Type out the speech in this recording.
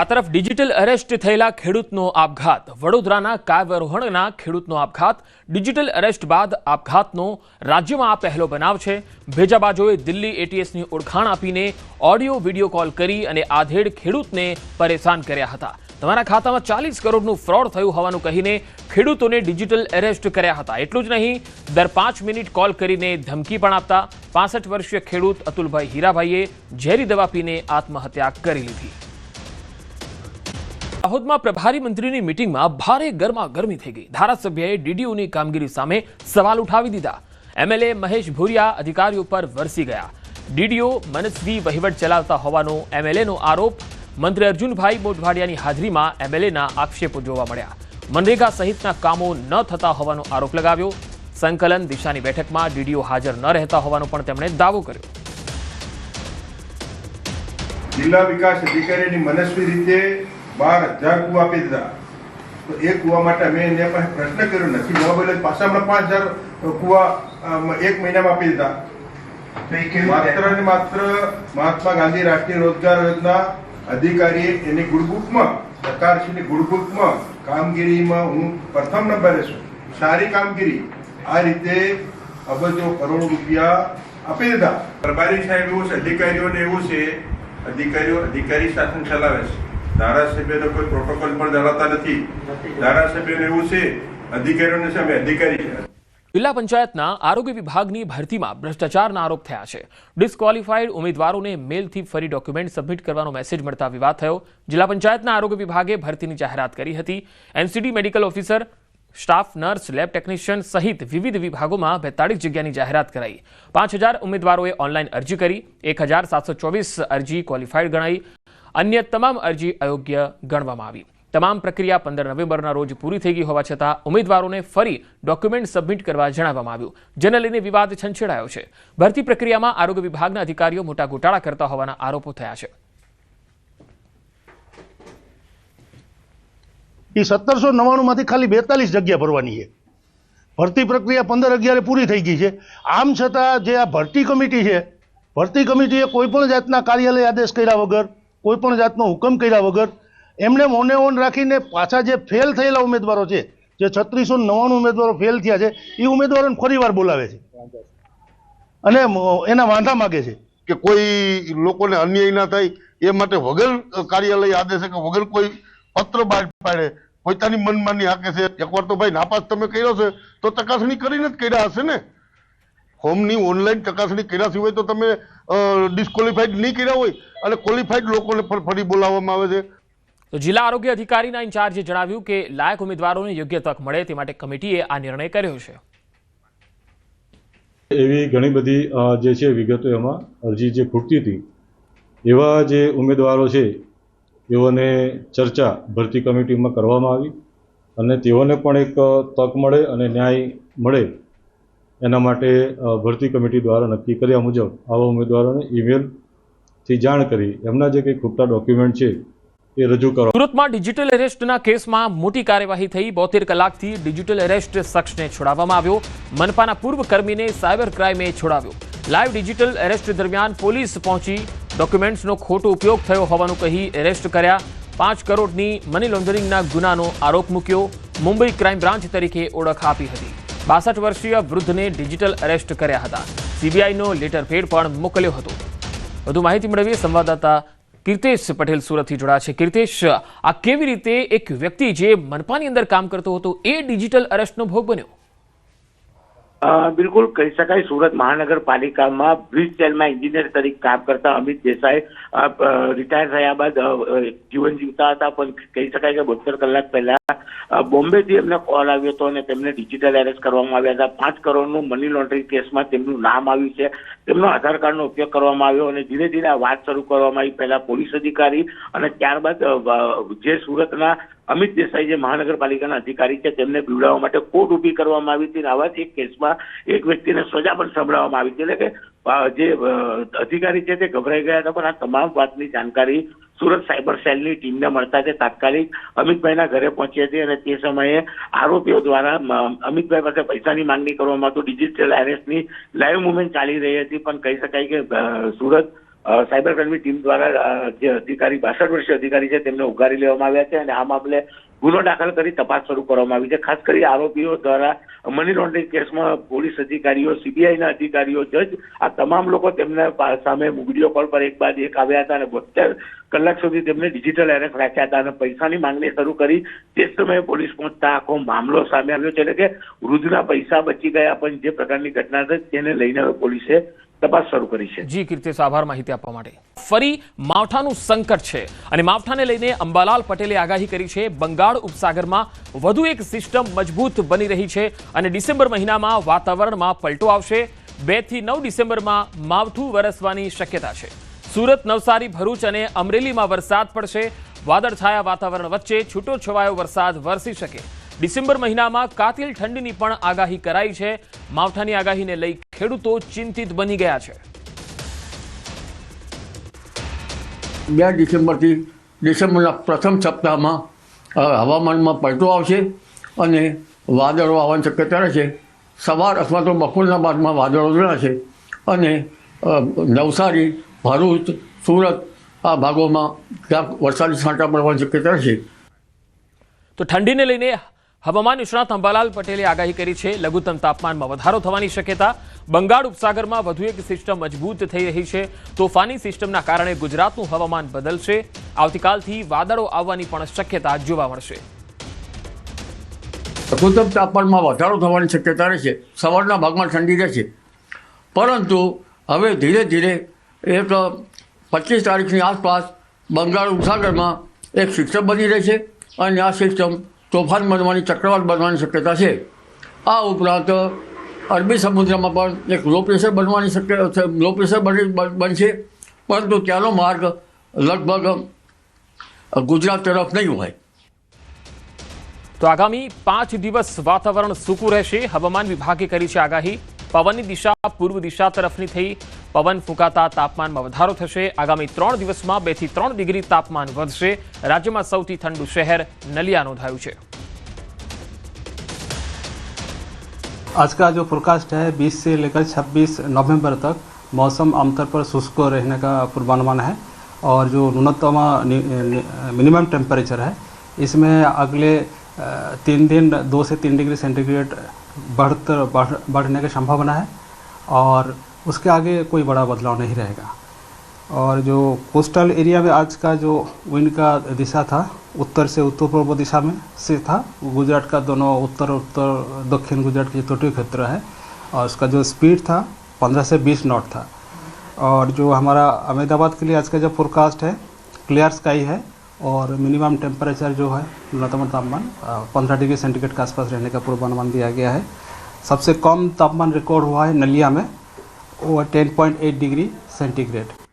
આ તરફ digital arrest થયેલા ખેડૂતનો આપઘાત. વડોદરાના કાયવરોહણના ખેડૂતનો આપઘાત. ડિજિટલ અરેસ્ટ બાદ આપઘાતનો રાજ્યમાં આ પહેલો બનાવ છે. ભેજાબાજોએ દિલ્હી એટીએસની ઓળખાણ આપીને ઓડિયો વિડીયો કોલ કરી અને આધેડ ખેડૂતને પરેશાન કર્યા હતા. તમારા ખાતામાં 40 કરોડનું ફ્રોડ થયું હોવાનું કહીને ખેડૂતોને ડિજિટલ એરેસ્ટ કર્યા હતા. એટલું જ નહીં, દર 5 મિનિટ કોલ કરીને ધમકી પણ આપતા. 65 વર્ષીય ખેડૂત અતુલભાઈ હીરાભાઈએ ઝેરી દવા પીને આત્મહત્યા કરી લીધી. દાહોદમાં પ્રભારી મંત્રીની મીટિંગમાં ભારે ગરમાગરમી થઈ ગઈ. ધારાસભ્યએ ડીડીઓની કામગીરી સામે સવાલ ઉઠાવી દીધા. એમએલએ મહેશ ભુરિયા અધિકારીઓ પર વરસી ગયા. ડીડીઓ મનસ્વી વહીવટ ચલાવતા હોવાનો એમએલએનો આરોપ. મંત્રી અર્જુનભાઈ મોઢવાડિયાની હાજરીમાં એમએલએના આક્ષેપો જોવા મળ્યા. મનરેગા સહિતના કામો ન થતા હોવાનો આરોપ લગાવ્યો. સંકલન દિશાની બેઠકમાં ડીડીઓ હાજર ન રહેતા હોવાનો પણ તેમણે દાવો કર્યો. જિલ્લા વિકાસ અધિકારીની મનસ્વી રીતે 12,000 કુવા આપી દીધા. તો એ કુવા માટે અમે એને પાસે પ્રશ્ન કર્યો નથી. મોબાઈલ પાછા હમણાં 5,000 કુવા એક મહિનામાં આપી દીધા. માત્ર ને માત્ર મહાત્મા ગાંધી રાષ્ટ્રીય રોજગાર યોજના અધિકારીએ એની ગુડબુકમાં, સરકારશ્રીની ગુડબુકમાં કામગીરીમાં હું પ્રથમ નંબરે છું. સારી કામગીરી. આ રીતે અબજો કરોડ રૂપિયા આપી દીધા. પ્રભારી સાહેબ એવું છે, અધિકારીઓને એવું છે, અધિકારીઓ અધિકારી શાસન ચલાવે છે. ધારાસભ્યનો કોઈ પ્રોટોકોલ પણ ધરાવતા નથી. ધારાસભ્યને એવું છે, અધિકારીઓને છે અમે અધિકારી છે. જિલ્લા પંચાયતના આરોગ્ય વિભાગની ભરતીમાં ભ્રષ્ટાચારના આરોપ થયા છે. ડિસ્ક્વોલિફાઈડ ઉમેદવારોને મેલથી ફરી ડોક્યુમેન્ટ સબમિટ કરવાનો મેસેજ મળતા વિવાદ થયો. જિલ્લા પંચાયતના આરોગ્ય વિભાગે ભરતીની જાહેરાત કરી હતી. NCD medical officer, staff nurse, lab technician સહિત વિવિધ વિભાગોમાં 42 જગ્યાની જાહેરાત કરાઈ. 5,000 ઉમેદવારોએ ઓનલાઈન અરજી કરી. 1,724 અરજી ક્વોલિફાઈડ ગણાઈ. અન્ય તમામ અરજી અયોગ્ય ગણવામાં આવી. તમામ પ્રક્રિયા 15 નવેમ્બરના રોજ પૂરી થઈ ગઈ હોવા છતાં ઉમેદવારોને ફરી ડોક્યુમેન્ટ સબમિટ કરવા જણાવવામાં આવ્યું, જેને લઈને વિવાદ છંછેડાયો છે. ભરતી પ્રક્રિયામાં આરોગ્ય વિભાગના અધિકારીઓ મોટા ગોટાળા કરતા હોવાના આરોપો થયા છે. એ 1799માંથી ખાલી 42 જગ્યા ભરવાની છે. ભરતી પ્રક્રિયા 15/11 પૂરી થઈ ગઈ છે. આમ છતાં જે આ ભરતી કમિટી છે, ભરતી કમિટીએ કોઈ પણ જાતના કાર્યાલય આદેશ કર્યા વગર, કોઈ પણ જાતનો હુકમ કર્યા વગર એમને મોને ઓન રાખીને પાછા જે ફેલ થયેલા ઉમેદવારો છે, જે 3699 ઉમેદવારો ફેલ થયા છે, એ ઉમેદવારોને ફરીવાર બોલાવે છે અને એના વાંધા માગે છે કે કોઈ લોકોને અન્યાય ના થાય એ માટે વગર કાર્યાલય આદેશે કે વગર કોઈ પત્ર બહાર પાડે પોતાની મનમાની હાકે છે. એકવાર તો ભાઈ નાપાસ તમે કર્યો છે તો ચકાસણી કરીને જ કર્યા હશે ને. ફોર્મની ઓનલાઈન ચકાસણી કર્યા સિવાય તો તમે ડિસ્ક્વોલિફાઈડ નહીં કર્યા હોય અને ક્વોલિફાઈડ લોકોને ફરી બોલાવવામાં આવે છે. તો જિલ્લા આરોગ્ય અધિકારીના ઇન્ચાર્જે જણાવ્યું કે લાયક ઉમેદવારોને યોગ્ય તક મળે તે માટે કમિટીએ આ નિર્ણય કર્યો છે. એવી ઘણી બધી જે છે વિગતો એમાં અરજી જે ખૂટતી હતી એવા જે ઉમેદવારો છે તેઓને ચર્ચા ભરતી કમિટીમાં કરવામાં આવી અને તેઓને પણ એક તક મળે અને ન્યાય મળે એના માટે ભરતી કમિટી દ્વારા નક્કી કર્યા મુજબ આવા ઉમેદવારોને ઈમેલથી જાણ કરી એમના જે કંઈ ખૂટતા ડોક્યુમેન્ટ છે એ રજૂ કરવા. સુરતમાં ડિજિટલ એરેસ્ટના કેસમાં મોટી કાર્યવાહી થઈ. 72 કલાકથી ડિજિટલ એરેસ્ટ શખ્સને છોડાવવામાં આવ્યો. મનપાના પૂર્વ કર્મીને સાયબર ક્રાઇમે છોડાવ્યો. લાઈવ ડિજિટલ એરેસ્ટ દરમિયાન પોલીસ પહોંચી ડોક્યુમેન્ટ્સનો ખોટો ઉપયોગ થયો હોવાનું કહી એરેસ્ટ કર્યા. 5 કરોડની મની લોન્ડરિંગના ગુનાનો આરોપ મૂક્યો. મુંબઈ ક્રાઇમ બ્રાન્ચ તરીકે ઓળખ આપી હતી. 62 વર્ષીય વૃદ્ધને ડિજિટલ એરેસ્ટ કર્યા હતા. સીબીઆઈનો લેટર પેડ પણ મોકલ્યો હતો. વધુ માહિતી મેળવીએ સંવાદદાતા કીર્તેશ પટેલ સુરતથી જોડાયા છે. કીર્તેશ, આ કેવી રીતે એક વ્યક્તિ જે મનપાની અંદર કામ કરતો હતો એ ડિજિટલ અરેસ્ટનો ભોગ બન્યો? બિલકુલ કહી શકાય, સુરત મહાનગરપાલિકામાં બ્રિજ સેલમાં એન્જિનિયર તરીકે કામ કરતા અમિત દેસાઈ રિટાયર થયા બાદ જીવન જીવતા હતા. પણ કહી શકાય કે 72 કલાક પહેલા બોમ્બેથી એમને કોલ આવ્યો હતો અને તેમને ડિજિટલ એરેસ્ટ કરવામાં આવ્યા હતા. 5 કરોડનું મની લોન્ડરિંગ કેસમાં તેમનું નામ આવ્યું છે. તેમનો આધાર કાર્ડનો ઉપયોગ કરવામાં આવ્યો અને ધીરે ધીરે આ વાત શરૂ કરવામાં આવી. પહેલા પોલીસ અધિકારી અને ત્યારબાદ જે સુરતના અમિત દેસાઈ જે મહાનગરપાલિકાના અધિકારી છે તેમને પીવડાવવા માટે કોર્ટ ઊભી કરવામાં આવી હતી. આવા જ એક કેસમાં એક વ્યક્તિને સજા પણ સંભળાવવામાં આવી હતી. એટલે કે જે અધિકારી છે તે ગભરાઈ ગયા હતા. પણ આ તમામ વાતની જાણકારી સુરત સાયબર સેલની ટીમને મળતા તે તાત્કાલિક અમિતભાઈના ઘરે પહોંચી હતી અને તે સમયે આરોપીઓ દ્વારા અમિતભાઈ પાસે પૈસાની માંગણી કરવામાં આવતું. ડિજિટલ એરેસ્ટની લાઈવ મુવમેન્ટ ચાલી રહી હતી. પણ કહી શકાય કે સુરત સાયબર ક્રાઇમની ટીમ દ્વારા જે અધિકારી 62 વર્ષીય અધિકારી છે તેમને ઉગારી લેવામાં આવ્યા છે અને આ મામલે ગુનો દાખલ કરી તપાસ શરૂ કરવામાં આવી છે. ખાસ કરી આરોપીઓ દ્વારા મની લોન્ડરિંગ કેસમાં પોલીસ અધિકારીઓ, સીબીઆઈના અધિકારીઓ, જજ આ તમામ લોકો તેમના સામે વિડીયો કોલ પર એક બાદ એક આવ્યા હતા અને 72 કલાક સુધી તેમને ડિજિટલ એરેસ્ટ રાખ્યા હતા અને પૈસાની માંગણી શરૂ કરી. તે જ સમયે પોલીસ પહોંચતા આખો મામલો સામે આવ્યો છે. એટલે કે વૃદ્ધના પૈસા બચી ગયા પણ જે પ્રકારની ઘટના હતી તેને લઈને હવે પોલીસે તપાસ શરૂ કરી છે. જી કીર્તિશ, આભાર માહિતી આપવા માટે. ફરી માવઠાનું સંકટ છે અને માવઠાને લઈને અંબાલાલ પટેલે આગાહી કરી છે. બંગાળ ઉપસાગરમાં વધુ એક સિસ્ટમ મજબૂત બની રહી છે અને ડિસેમ્બર મહિનામાં વાતાવરણમાં પલટો આવશે. 2 થી 9 ડિસેમ્બરમાં માવઠું વરસવાની શક્યતા છે. સુરત, નવસારી, ભરૂચ અને અમરેલીમાં વરસાદ પડશે. વાદળછાયા વાતાવરણ વચ્ચે છૂટો છવાયો વરસાદ વરસી શકે. ડિસેમ્બર મહિનામાં કાતિલ ઠંડીની પણ આગાહી કરાઈ છે. માવઠાની આગાહીને લઈ ખેડૂતો ચિંતિત બની ગયા છે. 2 ડિસેમ્બરથી ડિસેમ્બરના પ્રથમ સપ્તાહમાં હવામાનમાં પલટો આવશે અને વાદળો આવવાની શક્યતા રહેશે. સવાર અથવા તો બપોરના બાદમાં વાદળો જણાશે અને નવસારી, ભરૂચ, સુરત આ ભાગોમાં ક્યાંક વરસાદી છાંટા પડવાની શક્યતા રહેશે. તો ઠંડીને લઈને હવામાન નિષ્ણાત અંબાલાલ પટેલે આગાહી કરી છે. લઘુત્તમ તાપમાનમાં વધારો થવાની શક્યતા. બંગાળ ઉપસાગરમાં વધુ એક સિસ્ટમ મજબૂત થઈ રહી છે. તોફાની સિસ્ટમના કારણે ગુજરાતનું હવામાન બદલશે. આવતીકાલથી વાદળો આવવાની પણ શક્યતા જોવા મળશે. લઘુત્તમ તાપમાનમાં વધારો થવાની શક્યતા રહેશે. સવારના ભાગમાં ઠંડી રહેશે, પરંતુ હવે ધીરે ધીરે એક 25 તારીખની આસપાસ બંગાળ ઉપસાગરમાં એક સિસ્ટમ બની રહેશે અને આ સિસ્ટમ તોફાન બનવાની, ચક્રવાત બનવાની શક્યતા છે. આ ઉપરાંત અરબી સમુદ્રમાં પણ એક લો પ્રેશર બનવાની શક્યતા, લો પ્રેશર બનશે, પરંતુ ત્યાંનો માર્ગ લગભગ ગુજરાત તરફ નહીં હોય. તો આગામી 5 દિવસ વાતાવરણ સૂકું રહેશે. હવામાન વિભાગે કરી છે આગાહી. પવનની દિશા પૂર્વ દિશા તરફની થઈ પવન ફૂંકાતા તાપમાનમાં વધારો થશે. આગામી 3 દિવસમાં 2 થી 3 ડિગ્રી તાપમાન વધશે. રાજ્યમાં સૌથી ઠંડુ શહેર નલિયા નોંધાયું છે. आज का जो फोरकास्ट है 20 से लेकर 26 नवंबर तक मौसम आमतौर पर शुष्क रहने का पूर्वानुमान है और जो न्यूनतम मिनिमम टेम्परेचर है इसमें अगले 3 दिन 2 से 3 डिग्री सेंटीग्रेड बढ़ने की संभावना है और उसके आगे कोई बड़ा बदलाव नहीं रहेगा. और जो कोस्टल एरिया में आज का जो विंड का दिशा था उत्तर से उत्तर पूर्व दिशा में से था. गुजरात का दोनों उत्तर दक्षिण गुजरात के तटीय क्षेत्र है और उसका जो स्पीड था 15 से 20 नॉट था. और जो हमारा अहमदाबाद के लिए आज का जो फोरकास्ट है क्लियर स्काई है और मिनिमम टेम्परेचर जो है न्यूनतम तापमान 15 डिग्री सेंटीग्रेड के आसपास रहने का पूर्वानुमान दिया गया है. सबसे कम तापमान रिकॉर्ड हुआ है नलिया में, वो 10.8 डिग्री सेंटीग्रेड.